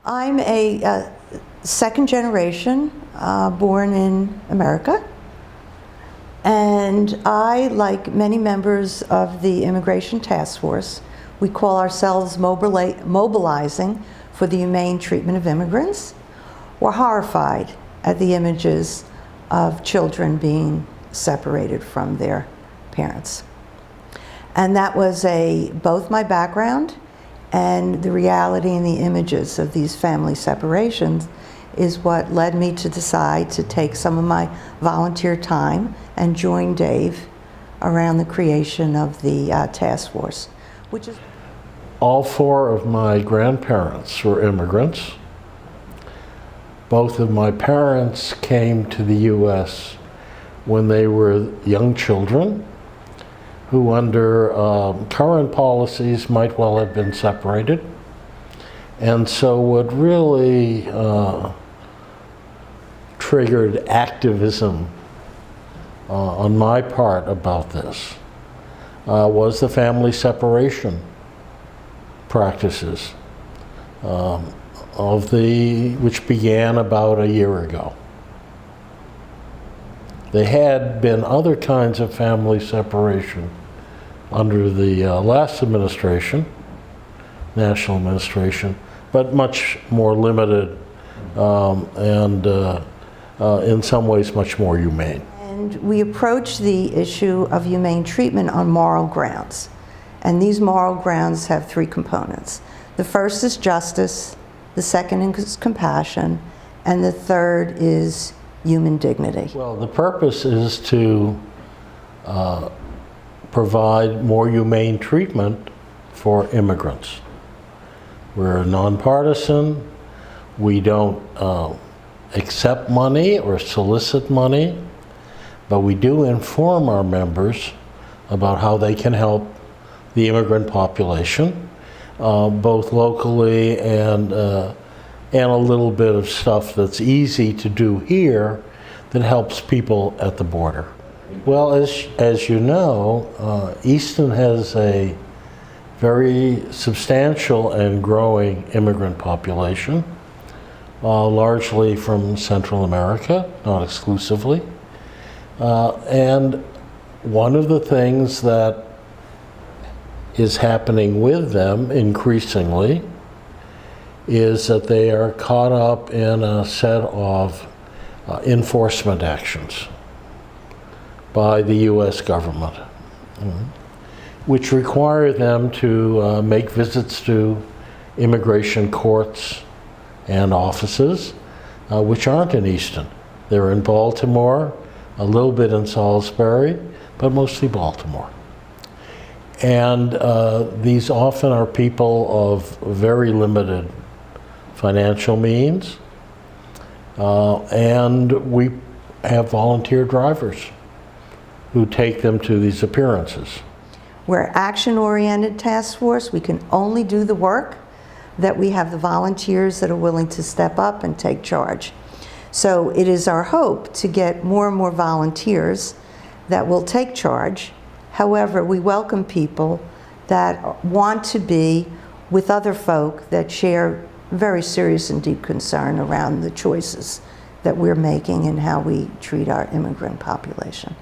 I'm a second generation born in America, and I, like many members of the Immigration Task Force, we call ourselves mobilizing for the humane treatment of immigrants. We're horrified at the images of children being separated from their parents. And that was both my background and the reality and the images of these family separations is what led me to decide to take some of my volunteer time and join Dave around the creation of the task force, which is... All four of my grandparents were immigrants. Both of my parents came to the U.S. when they were young children, who under current policies might well have been separated. And so what really triggered activism on my part about this was the family separation practices which began about a year ago. There had been other kinds of family separation under the last administration, national administration, but much more limited and in some ways much more humane. And we approach the issue of humane treatment on moral grounds. And these moral grounds have three components. The first is justice, the second is compassion, and the third is human dignity. Well, the purpose is to provide more humane treatment for immigrants. We're nonpartisan. We don't accept money or solicit money, but we do inform our members about how they can help the immigrant population, both locally and a little bit of stuff that's easy to do here that helps people at the border. Well, as you know, Easton has a very substantial and growing immigrant population, largely from Central America, not exclusively. And one of the things that is happening with them increasingly is that they are caught up in a set of enforcement actions by the U.S. government, which require them to make visits to immigration courts and offices, which aren't in Easton. They're in Baltimore, a little bit in Salisbury, but mostly Baltimore. And these often are people of very limited financial means, and we have volunteer drivers who take them to these appearances. We're an action-oriented task force. We can only do the work that we have the volunteers that are willing to step up and take charge. So it is our hope to get more and more volunteers that will take charge. However, we welcome people that want to be with other folk that share very serious and deep concern around the choices that we're making and how we treat our immigrant population.